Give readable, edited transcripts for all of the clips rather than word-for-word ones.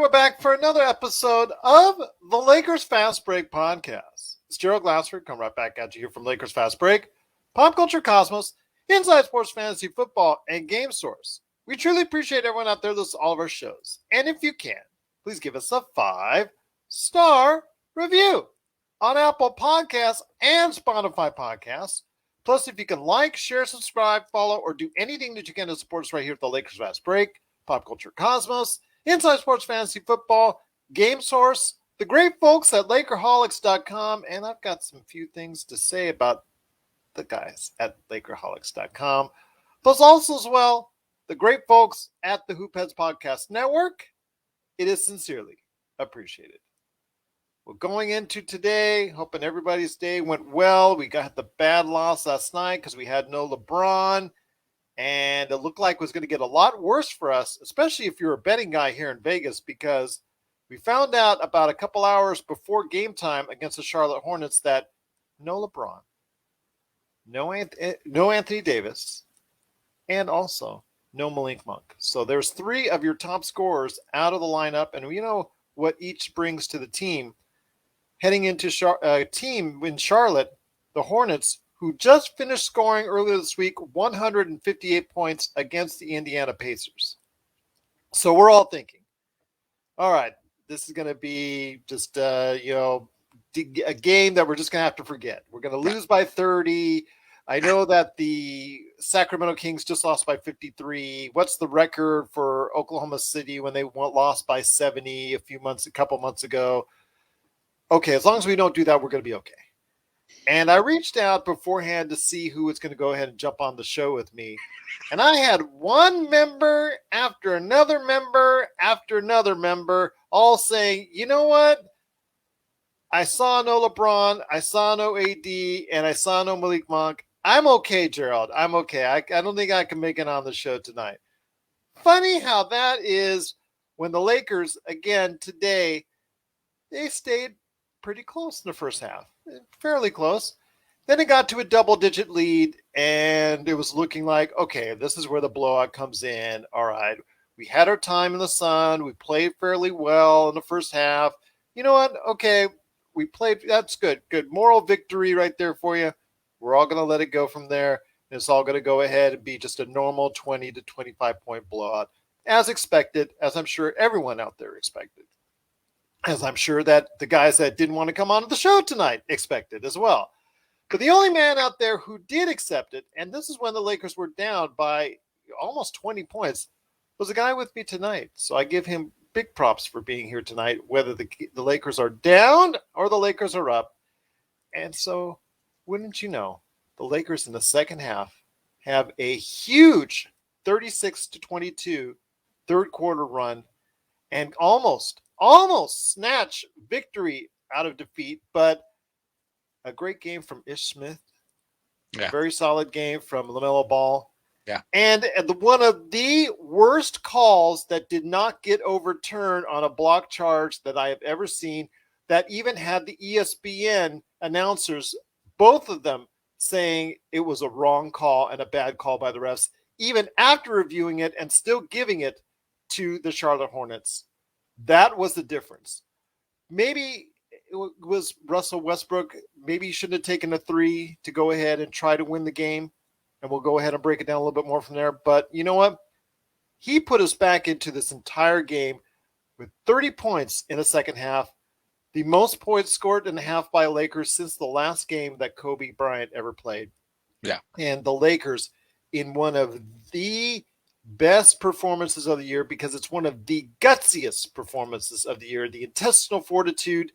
we're back for another episode of the Lakers Fast Break podcast. It's Gerald Glassford, come right back at you here from Lakers Fast Break, Pop Culture Cosmos, Inside Sports Fantasy Football, and Game Source. We truly appreciate everyone out there listening to all of our shows. And if you can, please give us a 5-star review on Apple Podcasts and Spotify Podcasts. Plus, if you can like, share, subscribe, follow, or do anything that you can to support us right here at the Lakers Fast Break, Pop Culture Cosmos, Inside Sports Fantasy Football, Game Source, the great folks at Lakerholics.com, and I've got some few things to say about the guys at Lakerholics.com. Plus also as well, the great folks at the Hoopheads Podcast Network. It is sincerely appreciated. Well, going into today, hoping everybody's day went well. We got the bad loss last night because we had no LeBron. And it looked like it was going to get a lot worse for us, especially if you're a betting guy here in Vegas, because we found out about a couple hours before game time against the Charlotte Hornets that no LeBron, no Anthony Davis, and also no Malik Monk. So there's 3 of your top scorers out of the lineup, and we know what each brings to the team. Heading into a team in Charlotte, the Hornets, who just finished scoring earlier this week 158 points against the Indiana Pacers. So we're all thinking, all right, this is going to be just, a game that we're just going to have to forget. We're going to lose by 30. I know that the Sacramento Kings just lost by 53. What's the record for Oklahoma City when they lost by 70 a couple months ago? Okay, as long as we don't do that, we're going to be okay. And I reached out beforehand to see who was going to go ahead and jump on the show with me. And I had one member after another member after another member all saying, you know what? I saw no LeBron, I saw no AD, and I saw no Malik Monk. I'm okay, Gerald. I'm okay. I don't think I can make it on the show tonight. Funny how that is when the Lakers, again, today, they stayed pretty close in the first half. Fairly close. Then it got to a double-digit lead, and it was looking like, okay, this is where the blowout comes in. All right, we had our time in the sun. We played fairly well in the first half. You know what? Okay, we played. That's good. Good moral victory right there for you. We're all going to let it go from there. And it's all going to go ahead and be just a normal 20 to 25-point blowout, as expected, as I'm sure everyone out there expected. As I'm sure that the guys that didn't want to come on to the show tonight expected as well. But the only man out there who did accept it, and this is when the Lakers were down by almost 20 points, was a guy with me tonight. So I give him big props for being here tonight, whether the Lakers are down or the Lakers are up. And so, wouldn't you know, the Lakers in the second half have a huge 36-22 third quarter run and almost snatch victory out of defeat, but a great game from Ish Smith. Yeah. A very solid game from LaMelo Ball. Yeah. And one of the worst calls that did not get overturned on a block charge that I have ever seen, that even had the ESPN announcers, both of them, saying it was a wrong call and a bad call by the refs, even after reviewing it and still giving it to the Charlotte Hornets. That was the difference. Maybe it was Russell Westbrook. Maybe he shouldn't have taken a 3 to go ahead and try to win the game. And we'll go ahead and break it down a little bit more from there. But you know what? He put us back into this entire game with 30 points in the second half. The most points scored in a half by Lakers since the last game that Kobe Bryant ever played. Yeah. And the Lakers in one of the best performances of the year, because it's one of the gutsiest performances of the year, the intestinal fortitude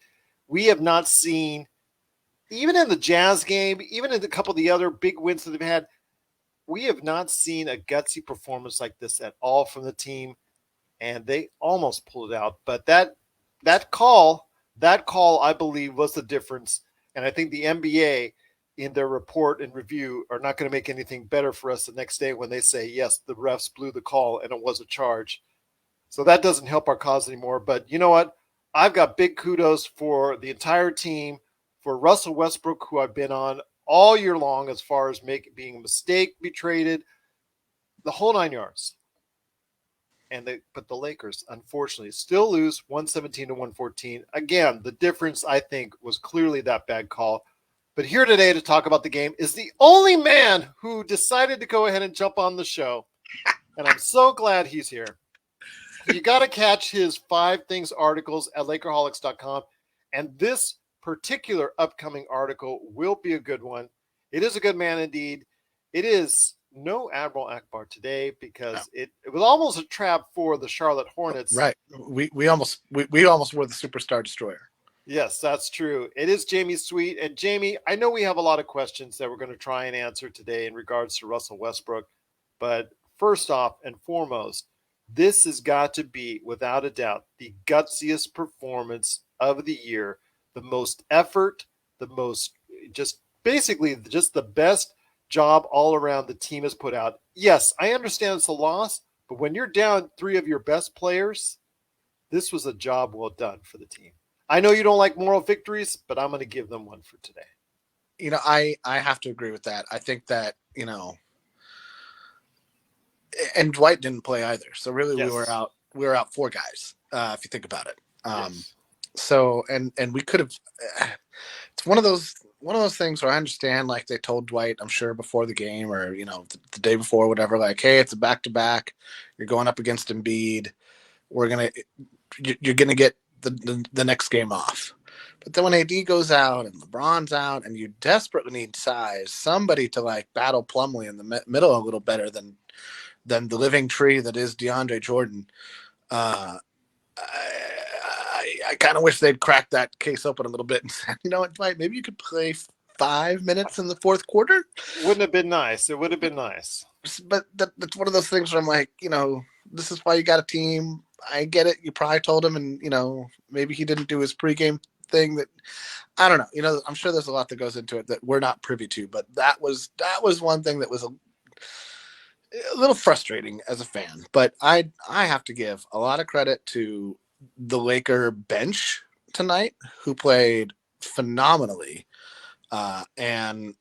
we have not seen, even in the Jazz game, even in a couple of the other big wins that they've had. We have not seen a gutsy performance like this at all from the team, and they almost pulled it out. But that call, I believe, was the difference. And I think the NBA, in their report and review, are not going to make anything better for us the next day when they say, yes, the refs blew the call and it was a charge. So that doesn't help our cause anymore. But you know what? I've got big kudos for the entire team, for Russell Westbrook, who I've been on all year long as far as being a mistake, be traded, the whole 9 yards. but the Lakers, unfortunately, still lose 117 to 114. Again, the difference, I think, was clearly that bad call. But here today to talk about the game is the only man who decided to go ahead and jump on the show. And I'm so glad he's here. You got to catch his 5 Things articles at Lakerholics.com. And this particular upcoming article will be a good one. It is a good man indeed. It is no Admiral Akbar today because it was almost a trap for the Charlotte Hornets. Right. We almost were the Superstar Destroyer. Yes, that's true. It is Jamie Sweet. And Jamie, I know we have a lot of questions that we're going to try and answer today in regards to Russell Westbrook. But first off and foremost, this has got to be, without a doubt, the gutsiest performance of the year. The most effort, the most, just basically just the best job all around the team has put out. Yes, I understand it's a loss, but when you're down 3 of your best players, this was a job well done for the team. I know you don't like moral victories, but I'm going to give them one for today. I have to agree with that. I think that, and Dwight didn't play either. So really Yes. we were out 4 guys, if you think about it. Yes. So, and we could have, it's one of those things where I understand, like they told Dwight, I'm sure before the game or, the day before, whatever, like, hey, it's a back-to-back. You're going up against Embiid. You're going to get the next game off. But then when AD goes out and LeBron's out and you desperately need size, somebody to like battle Plumlee in the middle a little better than the living tree that is DeAndre Jordan. I kind of wish they'd cracked that case open a little bit and said, you know what, Dwight, maybe you could play 5 minutes in the fourth quarter. Wouldn't have been nice. It would have been nice. But that's one of those things where I'm like, this is why you got a team. I get it. You probably told him, and maybe he didn't do his pregame thing. That I don't know. I'm sure there's a lot that goes into it that we're not privy to. But that was one thing that was a little frustrating as a fan. But I have to give a lot of credit to the Laker bench tonight, who played phenomenally, and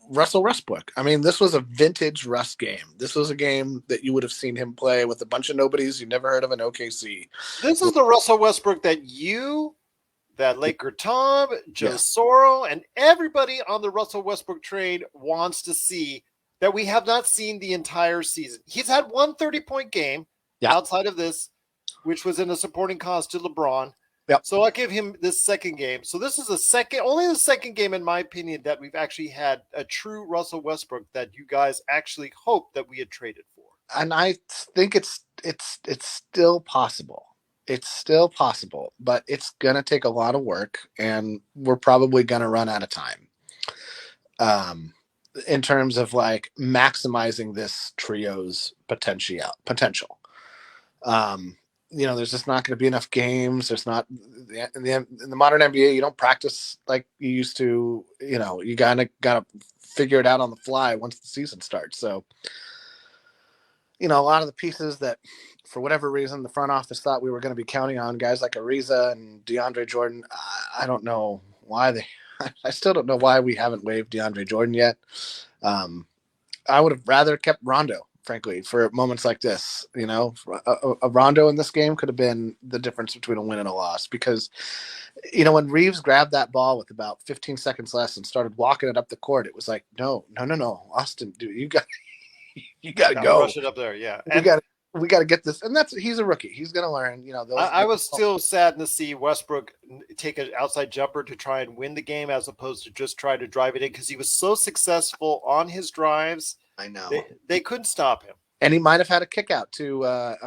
Russell Westbrook. I mean, this was a vintage Russ game. This was a game that you would have seen him play with a bunch of nobodies you never heard of in OKC. This is the Russell Westbrook that Laker Tom, Joe Soro, and everybody on the Russell Westbrook train wants to see, that we have not seen the entire season. He's had one 30-point game outside of this, which was in a supporting cause to LeBron. Yep. So I'll give him this second game. So this is only the second game, in my opinion, that we've actually had a true Russell Westbrook that you guys actually hoped that we had traded for. And I think it's still possible. It's still possible, but it's going to take a lot of work, and we're probably going to run out of time. In terms of like maximizing this trio's potential. There's just not going to be enough games. There's not in the modern NBA. You don't practice like you used to. You gotta figure it out on the fly once the season starts. So, a lot of the pieces that, for whatever reason, the front office thought we were going to be counting on, guys like Ariza and DeAndre Jordan. I don't know why I still don't know why we haven't waived DeAndre Jordan yet. I would have rather kept Rondo, frankly, for moments like this. A Rondo in this game could have been the difference between a win and a loss, because, when Reeves grabbed that ball with about 15 seconds left and started walking it up the court, it was like, no, Austin, dude, you got to go. Rush it up there, yeah. We got to get this, and he's a rookie. He's going to learn. I was still saddened to see Westbrook take an outside jumper to try and win the game, as opposed to just try to drive it in, because he was so successful on his drives. I know they couldn't stop him, and he might have had a kick out too. I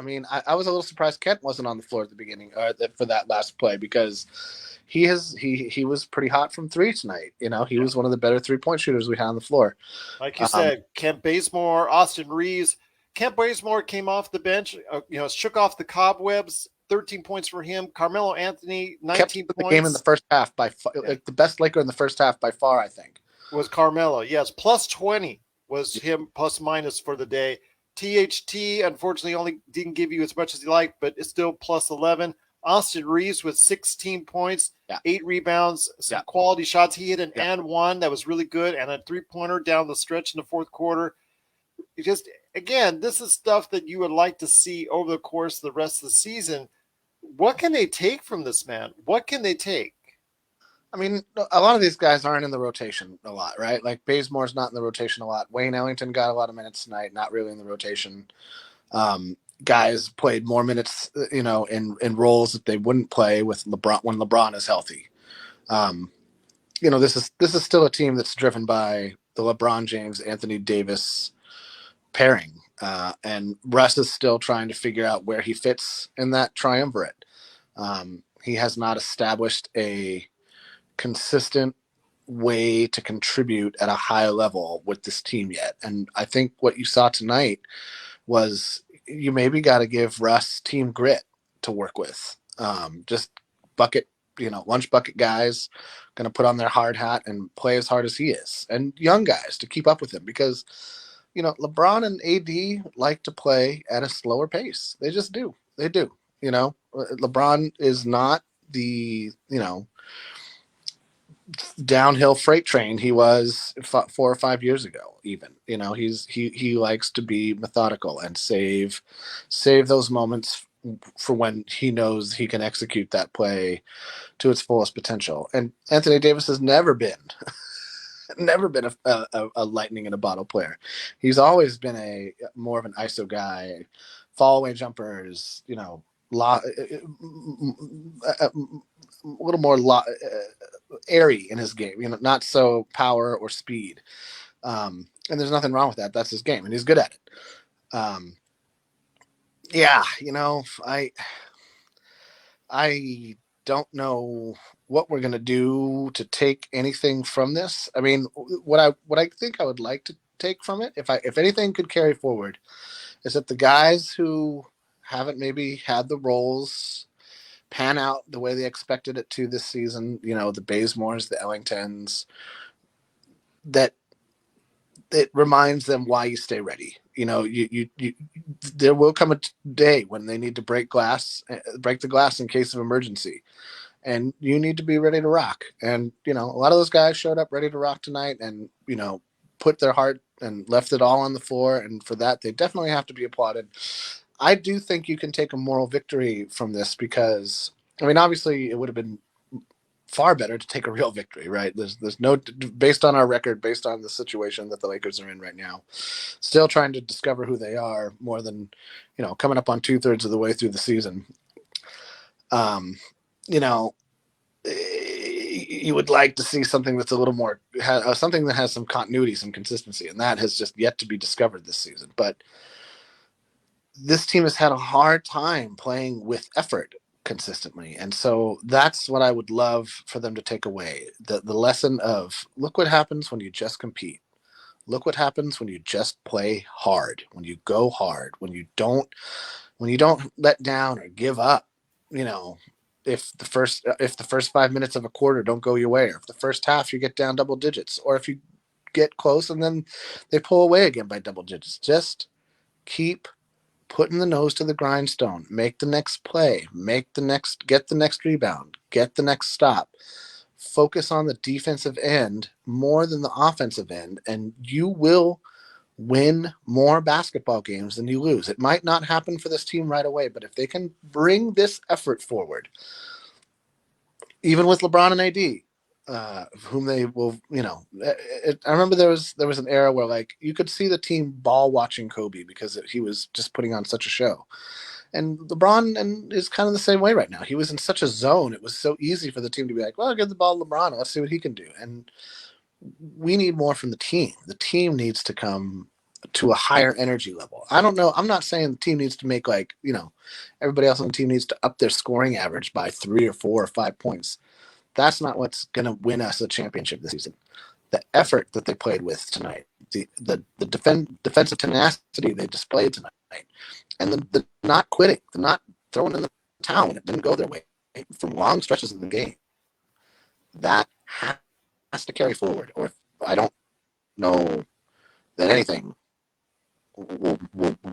was a little surprised Kent wasn't on the floor at the beginning for that last play, because he was pretty hot from 3 tonight. He was one of the better 3-point shooters we had on the floor. Like you said, Kent Bazemore, Austin Reeves. Kent Bazemore came off the bench, shook off the cobwebs. 13 points for him. Carmelo Anthony, 19 points. The game in the first half the best Laker in the first half by far, I think. Was Carmelo, yes. Plus 20 was him, plus minus for the day. THT, unfortunately, only didn't give you as much as he liked, but it's still plus 11. Austin Reeves with 16 points, 8 rebounds, some quality shots. He hit an and one that was really good, and a 3-pointer down the stretch in the fourth quarter. again, this is stuff that you would like to see over the course of the rest of the season. What can they take from this man? What can they take? I mean, a lot of these guys aren't in the rotation a lot, right? Like Bazemore's not in the rotation a lot. Wayne Ellington got a lot of minutes tonight, not really in the rotation. Guys played more minutes, in roles that they wouldn't play with LeBron when LeBron is healthy. Um, this is still a team that's driven by the LeBron James Anthony Davis pairing, and Russ is still trying to figure out where he fits in that triumvirate. He has not established a consistent way to contribute at a high level with this team yet. And I think what you saw tonight was you maybe got to give Russ team grit to work with. Just bucket, lunch bucket guys going to put on their hard hat and play as hard as he is, and young guys to keep up with him because, LeBron and AD like to play at a slower pace. They just do. They do. LeBron is not the, downhill freight train he was 4 or 5 years ago. Even he likes to be methodical and save those moments for when he knows he can execute that play to its fullest potential. And Anthony Davis has never been a lightning in a bottle player. He's always been a more of an ISO guy, fall away jumpers, a little more airy in his game, not so power or speed. And there's nothing wrong with that. That's his game, and he's good at it. Yeah, I don't know what we're gonna do to take anything from this. I mean, what I think I would like to take from it, if anything could carry forward, is that the guys who haven't maybe had the roles pan out the way they expected it to this season, the Bazemores, the Ellingtons, that it reminds them why you stay ready. You there will come a day when they need to break the glass in case of emergency, and you need to be ready to rock. And a lot of those guys showed up ready to rock tonight, and put their heart and left it all on the floor. And for that, they definitely have to be applauded. I do think you can take a moral victory from this because, I mean, obviously it would have been far better to take a real victory, right? There's no, based on our record, based on the situation that the Lakers are in right now, still trying to discover who they are more than, coming up on 2/3 of the way through the season. You know, you would like to see something that's a little more, something that has some continuity, some consistency, and that has just yet to be discovered this season. But this team has had a hard time playing with effort consistently, and so that's what I would love for them to take away: the lesson of, look what happens when you just compete. Look what happens when you just play hard, when you go hard, when you don't let down or give up. You know, if the first 5 minutes of a quarter don't go your way, or if the first half you get down double digits, or if you get close and then they pull away again by double digits, just keep putting the nose to the grindstone. Make the next play. Get the next rebound. Get the next stop. Focus on the defensive end more than the offensive end, and you will win more basketball games than you lose. It might not happen for this team right away, but if they can bring this effort forward, even with LeBron and AD, whom they will, I remember there was an era where, like, you could see the team ball watching Kobe because he was just putting on such a show. And LeBron is kind of the same way right now. He was in such a zone. It was so easy for the team to be like, well, give the ball to LeBron. Let's see what he can do. And we need more from the team. The team needs to come to a higher energy level. I don't know. I'm not saying the team needs to make, like, everybody else on the team needs to up their scoring average by 3 or 4 or 5 points. That's not what's going to win us a championship this season. The effort that they played with tonight, the defensive tenacity they displayed tonight, and the not quitting, the not throwing in the towel when it didn't go their way for long stretches of the game, that has to carry forward. Or I don't know that anything will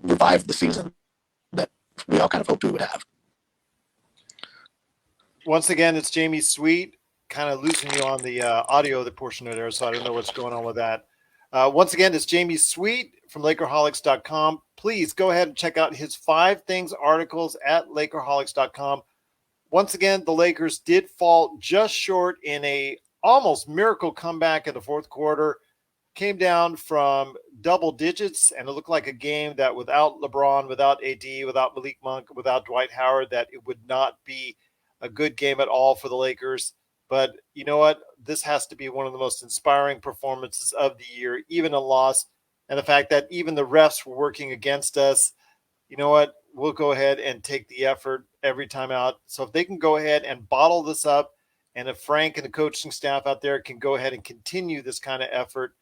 revive the season that we all kind of hoped we would have. Once again, it's Jamie Sweet, kind of losing you on the audio, the portion of there, so I don't know what's going on with that. Once again, it's Jamie Sweet from Lakerholics.com. Please go ahead and check out his 5 things articles at Lakerholics.com. Once again, the Lakers did fall just short in a almost miracle comeback in the fourth quarter. Came down from double digits, and it looked like a game that without LeBron, without AD, without Malik Monk, without Dwight Howard, that it would not be a good game at all for the Lakers. But you know what? This has to be one of the most inspiring performances of the year, even a loss. And the fact that even the refs were working against us, you know what? We'll go ahead and take the effort every time out. So if they can go ahead and bottle this up, and if Frank and the coaching staff out there can go ahead and continue this kind of effort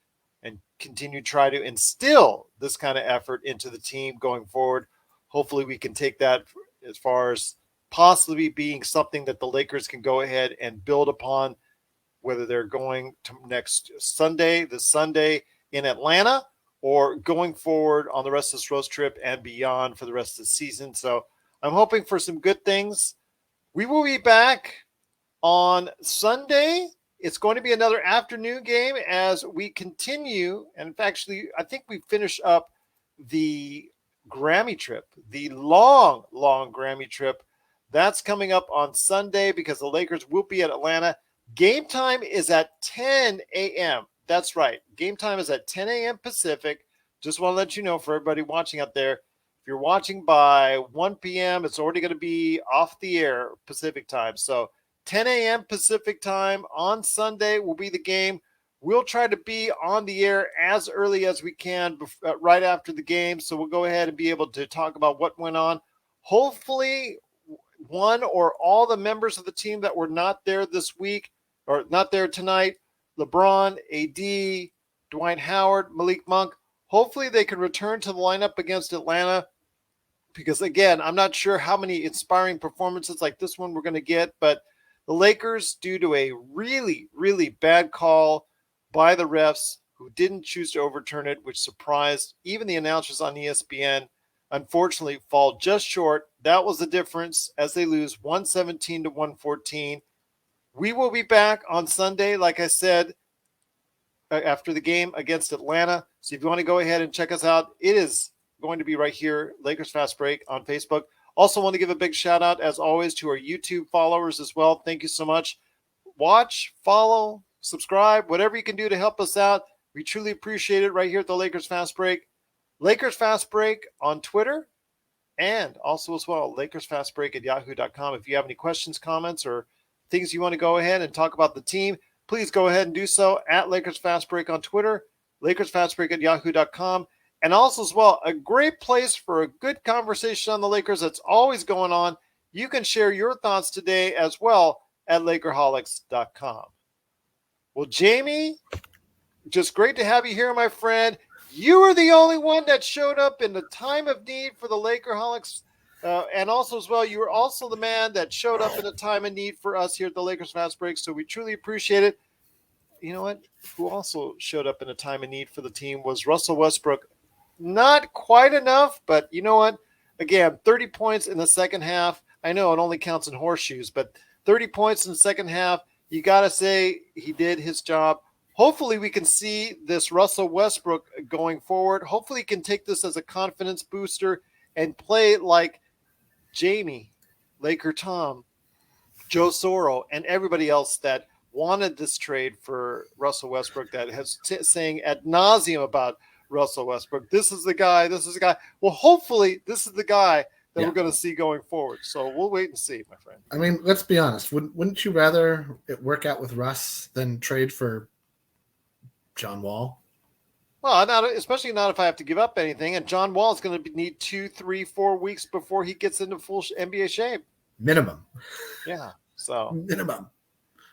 and continue to try to instill this kind of effort into the team going forward, hopefully we can take that as far as possibly being something that the Lakers can go ahead and build upon, whether they're going to next Sunday, this Sunday in Atlanta, or going forward on the rest of this road trip and beyond for the rest of the season. So I'm hoping for some good things. We will be back on Sunday. It's going to be another afternoon game as we continue. And actually, I think we finish up the Grammy trip, the long Grammy trip. That's coming up on Sunday because the Lakers will be at Atlanta. Game time is at 10 a.m. That's right. Game time is at 10 a.m. Pacific. Just want to let you know for everybody watching out there, if you're watching by 1 p.m., it's already going to be off the air Pacific time. So 10 a.m. Pacific time on Sunday will be the game. We'll try to be on the air as early as we can right after the game. So we'll go ahead and be able to talk about what went on. Hopefully, one or all the members of the team that were not there this week or not there tonight, LeBron, AD, Dwight Howard, Malik Monk, hopefully they can return to the lineup against Atlanta. Because, again, I'm not sure how many inspiring performances like this one we're going to get, but the Lakers, due to a really, really bad call by the refs who didn't choose to overturn it, which surprised even the announcers on ESPN, unfortunately fall just short. That was the difference as they lose 117 to 114. We will be back on Sunday, like I said, after the game against Atlanta. So if you want to go ahead and check us out, it is going to be right here, Lakers Fast Break on Facebook. Also want to give a big shout out, as always, to our YouTube followers as well. Thank you so much. Watch, follow, subscribe, whatever you can do to help us out. We truly appreciate it right here at the Lakers Fast Break. Lakers Fast Break on Twitter, and also as well, LakersFastBreak@yahoo.com. If you have any questions, comments, or things you want to go ahead and talk about the team, please go ahead and do so at Lakers Fast Break on Twitter, LakersFastBreak@yahoo.com. And also as well, a great place for a good conversation on the Lakers that's always going on. You can share your thoughts today as well at Lakerholics.com. Well, Jamie, just great to have you here, my friend. You were the only one that showed up in the time of need for the Lakerholics. And also as well, you were also the man that showed up in a time of need for us here at the Lakers Fast Break. So we truly appreciate it. You know what? Who also showed up in a time of need for the team was Russell Westbrook. Not quite enough, but you know what? Again, 30 points in the second half. I know it only counts in horseshoes, but 30 points in the second half. You got to say he did his job. Hopefully we can see this Russell Westbrook going forward. Hopefully he can take this as a confidence booster and play like Jamie, Laker Tom, Joe Soro, and everybody else that wanted this trade for Russell Westbrook, that has saying ad nauseum about Russell Westbrook. This is the guy. This is the guy. Well, hopefully this is the guy that we're going to see going forward. So we'll wait and see, my friend. I mean, let's be honest. Wouldn't you rather it work out with Russ than trade for John Wall? Well, especially not if I have to give up anything. And John Wall is going to need 2, 3, 4 weeks before he gets into full NBA shape. Minimum. Yeah. So minimum.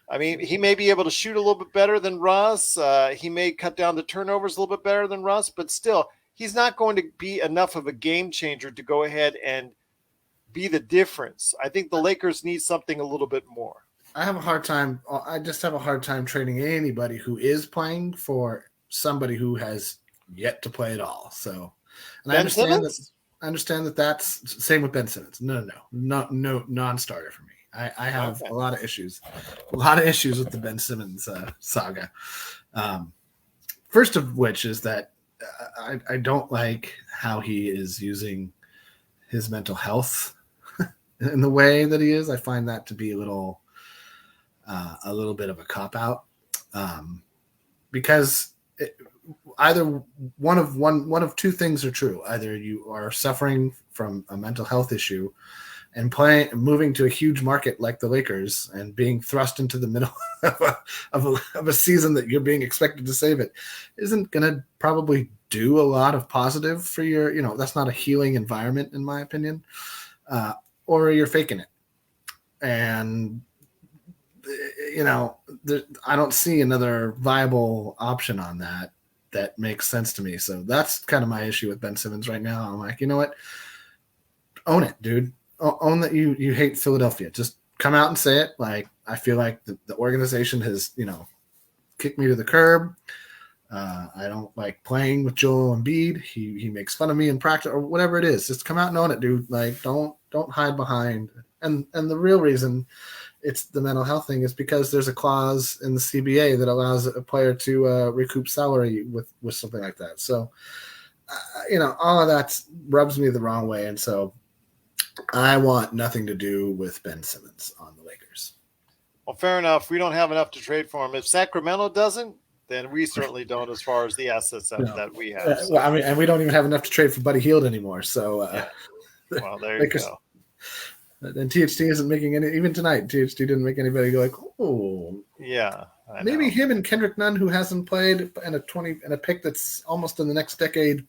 I mean, he may be able to shoot a little bit better than Russ. He may cut down the turnovers a little bit better than Russ, but still, he's not going to be enough of a game changer to go ahead and be the difference. I think the Lakers need something a little bit more. I just have a hard time trading anybody who is playing for somebody who has yet to play at all. So, and I understand that that's same with Ben Simmons. No, non-starter for me. I have a lot of issues with the Ben Simmons saga. First of which is that I don't like how he is using his mental health in the way that he is. I find that to be a little bit of a cop out, because either one of two things are true. Either you are suffering from a mental health issue and moving to a huge market like the Lakers and being thrust into the middle of a season that you're being expected to save it isn't going to probably do a lot of positive for your, that's not a healing environment in my opinion, or you're faking it. And, I don't see another viable option on that makes sense to me. So that's kind of my issue with Ben Simmons right now. I'm like, you know what? Own it, dude. Own that you hate Philadelphia. Just come out and say it. Like, I feel like the organization has, kicked me to the curb. I don't like playing with Joel Embiid. He makes fun of me in practice or whatever it is. Just come out and own it, dude. Like, don't hide behind. And the real reason it's the mental health thing is because there's a clause in the CBA that allows a player to recoup salary with something like that. So, all of that rubs me the wrong way. And so I want nothing to do with Ben Simmons on the Lakers. Well, fair enough. We don't have enough to trade for him. If Sacramento doesn't, then we certainly don't as far as the assets that we have. So. Well, and we don't even have enough to trade for Buddy Hield anymore. So, yeah. Well, there you go. And THT isn't making any. Even tonight, THT didn't make anybody go like, oh, yeah. Maybe him and Kendrick Nunn, who hasn't played, and a pick that's almost in the next decade,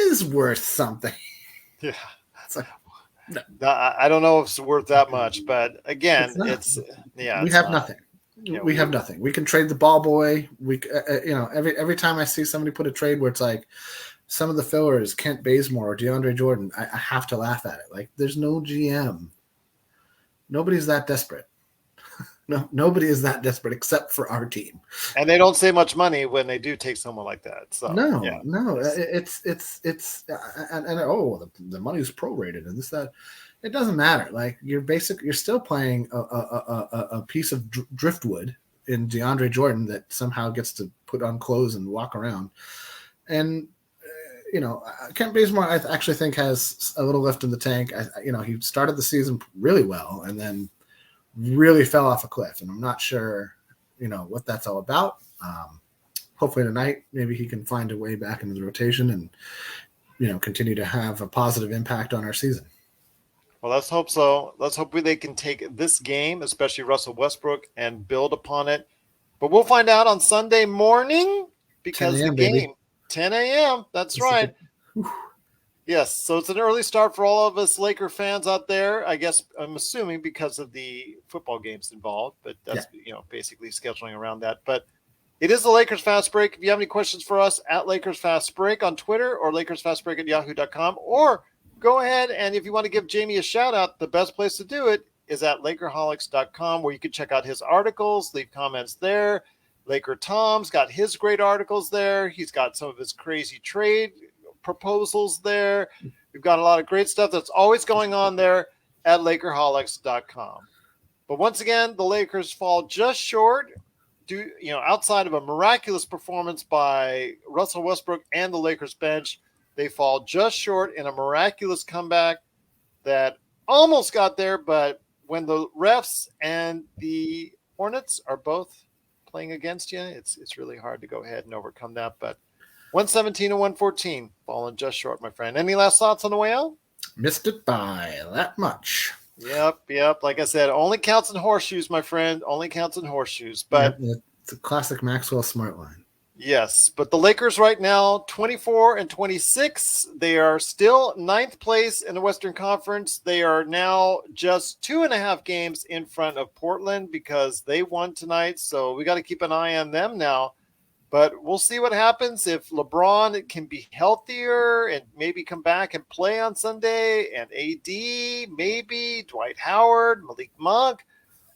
is worth something. Yeah. Like, no. I don't know if it's worth that much, but again, we have nothing. Yeah, we have nothing. We can trade the ball boy. We, every time I see somebody put a trade where it's like some of the fillers, Kent Bazemore or DeAndre Jordan, I have to laugh at it. Like, there's no GM. Nobody's that desperate. No, nobody is that desperate except for our team. And they don't say much money when they do take someone like that. So no, it's the money's prorated and this that. It doesn't matter. Like, you're still playing a piece of driftwood in DeAndre Jordan that somehow gets to put on clothes and walk around. And Kent Bazemore, I actually think has a little lift in the tank. He started the season really well and then really fell off a cliff, and I'm not sure, what that's all about. Hopefully tonight, maybe he can find a way back into the rotation and, continue to have a positive impact on our season. Well, let's hope so. Let's hope they can take this game, especially Russell Westbrook, and build upon it. But we'll find out on Sunday morning because the game, baby. 10 a.m. That's right. Yes, so it's an early start for all of us Laker fans out there. I guess I'm assuming because of the football games involved, but that's basically scheduling around that. But it is the Lakers Fast Break. If you have any questions for us, at Lakers Fast Break on Twitter or LakersFastBreak@yahoo.com, or go ahead and if you want to give Jamie a shout out, the best place to do it is at Lakerholics.com, where you can check out his articles, leave comments there. Laker Tom's got his great articles there. He's got some of his crazy trade proposals there. We've got a lot of great stuff that's always going on there at Lakerholics.com. But once again, the Lakers fall just short outside of a miraculous performance by Russell Westbrook and the Lakers bench. They fall just short in a miraculous comeback that almost got there, but when the refs and the Hornets are both playing against you, it's really hard to go ahead and overcome that. But 117 and 114, falling just short, my friend. Any last thoughts on the way out? Missed it by that much. Yep. Like I said, only counts in horseshoes, my friend. Only counts in horseshoes. But it's a classic Maxwell Smart line. Yes, but the Lakers right now, 24 and 26. They are still 9th place in the Western Conference. They are now just 2.5 games in front of Portland because they won tonight. So we got to keep an eye on them now. But we'll see what happens if LeBron can be healthier and maybe come back and play on Sunday, and AD, maybe Dwight Howard, Malik Monk.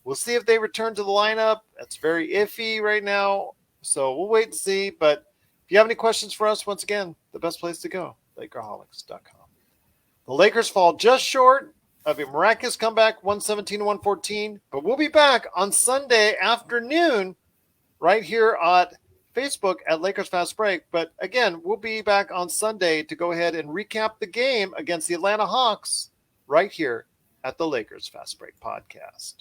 We'll see if they return to the lineup. That's very iffy right now. So we'll wait and see. But if you have any questions for us, once again, the best place to go, Lakerholics.com. The Lakers fall just short of a miraculous comeback, 117-114. But we'll be back on Sunday afternoon right here at Facebook at Lakers Fast Break. But again, we'll be back on Sunday to go ahead and recap the game against the Atlanta Hawks right here at the Lakers Fast Break podcast.